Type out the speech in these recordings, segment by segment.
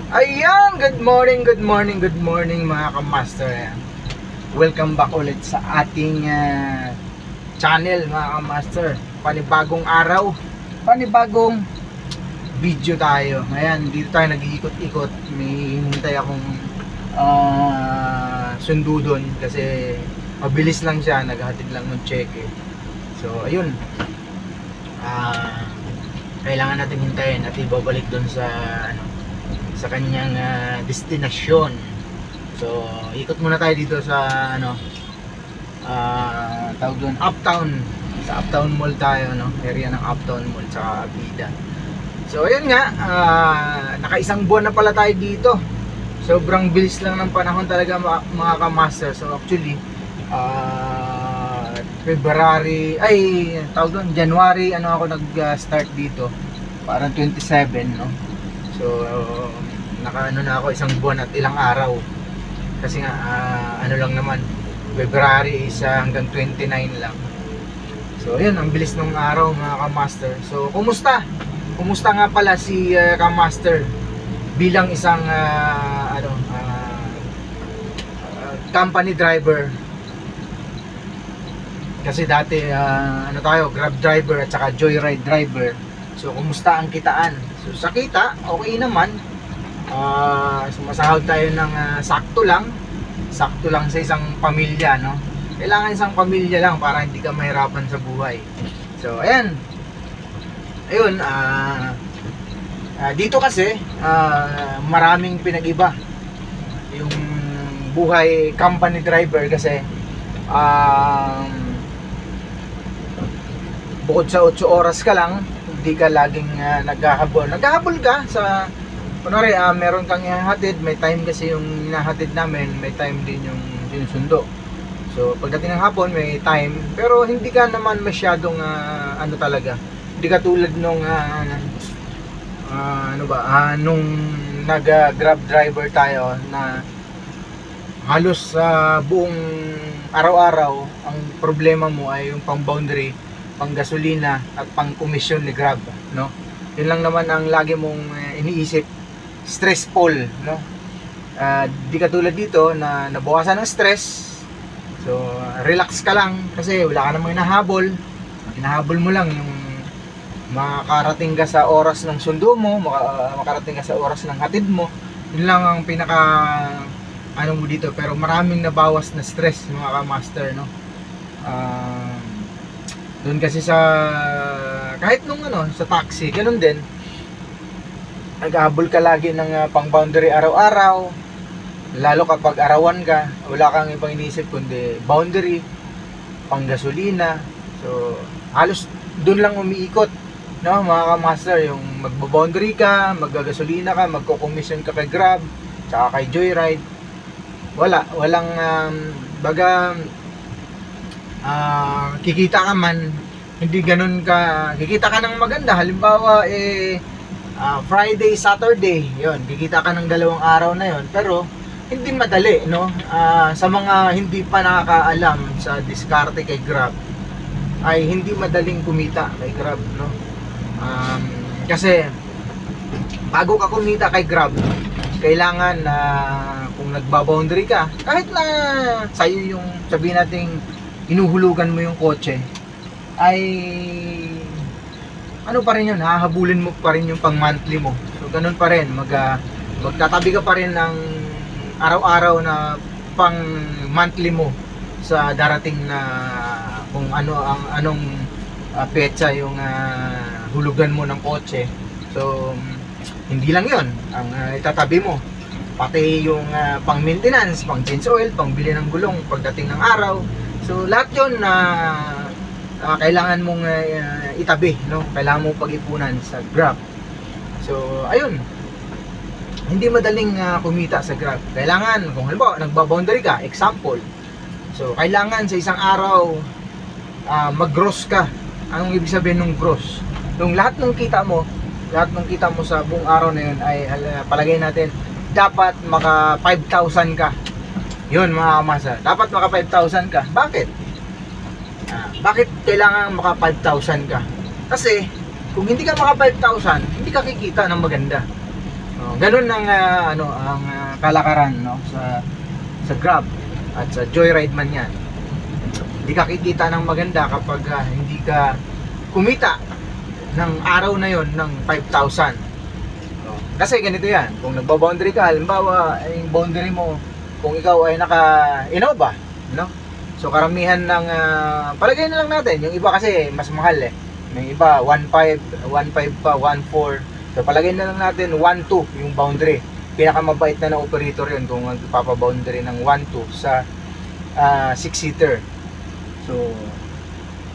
Ayan, good morning mga kamaster. Ayan. Welcome back ulit sa ating channel mga kamaster. Panibagong araw, panibagong video tayo. Ayan, dito tayo nag-iikot-ikot. May hinintay akong sundo doon kasi mabilis lang siya, naghahatid lang ng cheque. So, ayun. Kailangan natin hintayin at ibabalik doon sa sa kanyang destinasyon. So, ikot muna tayo dito sa tawag doon, Uptown. Sa Uptown Mall tayo, no? Area ng Uptown Mall sa Abida. So, ayun nga, naka-isang buwan na pala tayo dito. Sobrang bilis lang ng panahon talaga mga kamaster. So, actually, February, tawag doon, January, ako nag-start dito. Parang 27, no? So, naka-ano na ako, isang buwan at ilang araw. Kasi nga, lang naman, February is hanggang 29 lang. So, ayun, ang bilis ng araw mga kamaster. So, kumusta? Kumusta nga pala si kamaster bilang isang company driver? Kasi dati, tayo, Grab driver at saka Joyride driver. So, kumusta ang kitaan? So, sa kita, okay naman. Sumasahod tayo ng sakto lang sa isang pamilya, no? Kailangan isang pamilya lang para hindi ka mahirapan sa buhay. So, ayan. Ayun, dito kasi, maraming pinag-iba yung buhay company driver kasi bukod sa 8 oras ka lang, hindi ka laging naghahabol ka sa kunwari, meron kang ihahatid, may time kasi yung hinahatid namin, may time din yung sinusundo. So pagdating ng hapon may time, pero hindi ka naman masyadong talaga, hindi ka tulad nung nung nag-grab driver tayo na halos sa buong araw-araw ang problema mo ay yung pang boundary, pang gasolina at pang komisyon ni Grab, no? Yun lang naman ang lagi mong iniisip. Stressful, no? Di katulad dito na nabawasan ng stress. So, relax ka lang kasi wala ka namang hinahabol. Hinahabol mo lang yung makarating ka sa oras ng sundo mo, makarating ka sa oras ng hatid mo. Yun lang ang pinaka mo dito, pero maraming nabawas na stress mga kamaster, no? Doon kasi sa kahit nung sa taxi, ganun din. Naghahabol ka lagi ng pang boundary araw-araw, lalo kapag arawan ka, wala kang ibang iniisip kundi boundary, pang gasolina. So halos doon lang umiikot, no mga kamaster, yung magbo-boundary ka, maggagasolina ka, magko-commission ka kay Grab tsaka kay Joyride. Walang kikita ka man, hindi ganun ka kikita ka ng maganda. Halimbawa Friday, Saturday, yon, kikita ka ng 2 araw na yon, pero hindi madali, no? Sa mga hindi pa nakakaalam sa diskarte kay Grab, ay hindi madaling kumita kay Grab, no? Kasi bago ka kumita kay Grab, kailangan na kung nagba-boundary ka, kahit na sa'yo yung sabihin nating inuhulugan mo yung kotse, ay pa rin yun, hahabulin mo pa rin yung pang monthly mo. So ganun pa rin, magtatabi ka pa rin ng araw-araw na pang monthly mo sa darating na kung anong petsa yung hulugan mo ng kotse. So hindi lang yun ang itatabi mo, pati yung pang maintenance, pang change oil, pang bili ng gulong pagdating ng araw. So lahat yun kailangan mong itabi, no? Kailangan mong pag-ipunan sa Grab. So ayun, hindi madaling kumita sa Grab. Kailangan, kung halimbawa nagba-boundary ka, example, so kailangan sa isang araw mag-gross ka. Anong ibig sabihin ng gross? Yung lahat ng kita mo sa buong araw na yun ay palagay natin dapat maka 5,000 ka. Yun mga kamasa, dapat maka 5,000 ka. Bakit? Bakit kailangan maka 5,000 ka? Kasi kung hindi ka maka 5,000, hindi ka kikita ng maganda. Ganun ang kalakaran, no, sa Grab at sa Joyride man yan. Hindi ka kikita ng maganda kapag hindi ka kumita ng araw na yon ng 5,000. Kasi ganito yan, kung nagbaboundary ka, halimbawa yung boundary mo, kung ikaw ay naka Innova, no? So karamihan ng palagay na lang natin, yung iba kasi mas mahal eh. Yung iba 1.5 pa, 1.4. So palagay na lang natin 1.2 yung boundary. Pinakamabait na operator yun kung magpapa-boundary ng 1.2 sa 6-seater. So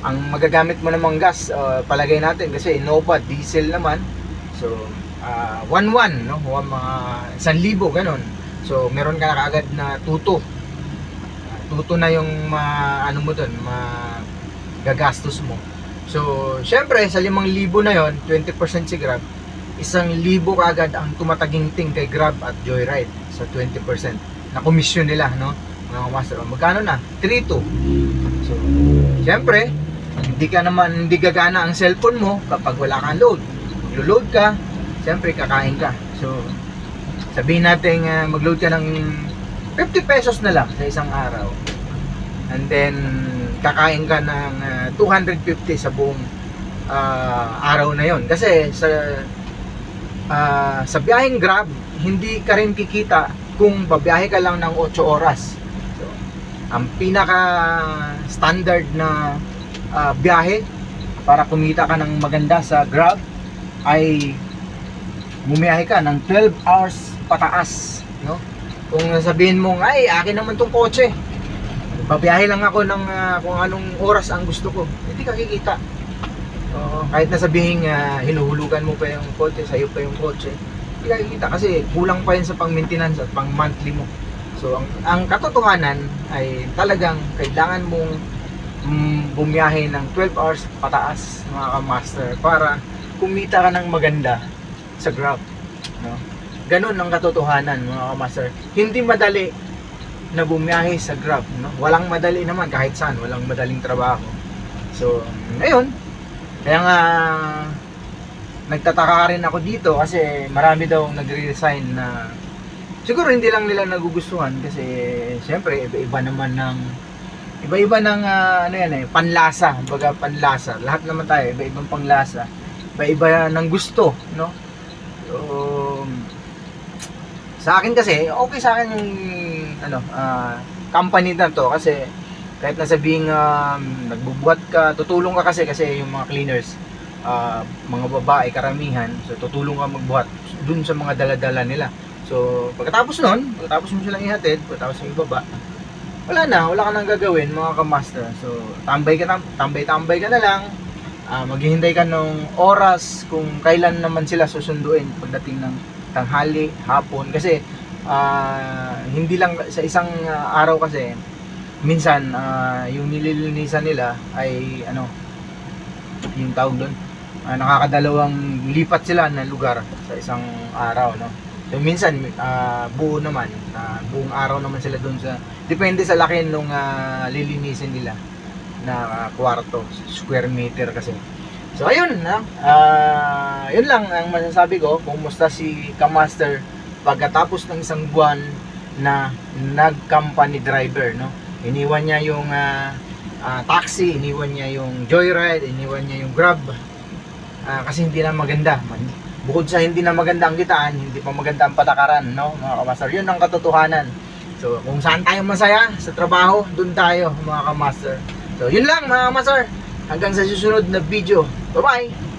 ang magagamit mo namang gas, palagay natin kasi Innova diesel naman. So 1.1, no? Mga 1,000 ganun. So meron ka na kaagad na tuto. Tuto na yung ano mo doon, gagastos mo. So syempre sa 5,000 na yon, 20% si Grab, 1,000 kaagad ang tumataginting kay Grab at Joyride sa 20% na komisyon nila, no? Mga master, magkano na? 3,2. So syempre hindi gagana ang cellphone mo kapag wala kang load. Maglo-load ka, siyempre kakain ka. So sabihin natin mag-load ka ng 50 pesos na lang sa isang araw, and then kakain ka ng 250 sa buong araw na yon. Kasi sa biyaheng Grab, hindi ka rin kikita kung babiyahe ka lang ng 8 oras. So ang pinaka standard na biyahe para kumita ka ng maganda sa Grab ay bumiyahe ka ng 12 hours pataas, no? Kung sabihin mo, ay akin naman tong kotse, babiyahe lang ako ng kung anong oras ang gusto ko, hindi ka kikita. Kahit na sabihin hinuhulugan mo pa yung kotse, sa'yo pa yung kotse, hindi ka kikita kasi kulang pa yun sa pang-maintenance at pang-monthly mo. So ang katotohanan ay talagang kailangan mong bumiyahe ng 12 hours pataas, mga ka-master, para kumita ka ng maganda sa Grab, no? Ganun ang katotohanan, mga ka-master. Hindi madali na bumiyahe sa Grab, no? Walang madali naman kahit saan, walang madaling trabaho. So ngayon, kaya nga nagtataka rin ako dito kasi marami daw nagre-resign na siguro hindi lang nila nagugustuhan kasi siyempre iba-iba ng ano yan eh, panlasa, baga panlasa. Lahat naman tayo iba-ibang panlasa, iba-iba ng gusto, no? So sa akin kasi okay sa akin yung company na to kasi kahit na sabihing nagbubuhat ka, tutulong ka kasi yung mga cleaners, mga babae karamihan, so tutulong ka magbuhat dun sa mga dala-dala nila. So pagkatapos mo silang ihatid, pagkatapos mo ibaba, wala ka nang gagawin, mga ka-master. So tambay ka na lang, maghihintay ka ng oras kung kailan naman sila susunduin pagdating ng tanghali, hapon. Kasi hindi lang sa isang araw kasi minsan yung nililinisan nila ay yung tawag doon, nakakadalawang lipat sila ng lugar sa isang araw, no? So minsan buo naman, buong araw naman sila doon sa, depende sa laki nung lilinisin nila na kwarto, square meter kasi. So ayun na, yun lang ang masasabi ko. Kumusta si Ka-Master pagkatapos ng isang buwan na nag-company driver, no? Iniwan niya yung taxi, iniwan niya yung Joyride, iniwan niya yung Grab, kasi hindi na maganda. Bukod sa hindi na maganda ang kitaan, hindi pa maganda ang patakaran, no, mga ka-master. Yun ang katotohanan. So kung saan tayo masaya sa trabaho, dun tayo, mga ka-master. So yun lang, mga ka-master. Hanggang sa susunod na video. Bye-bye!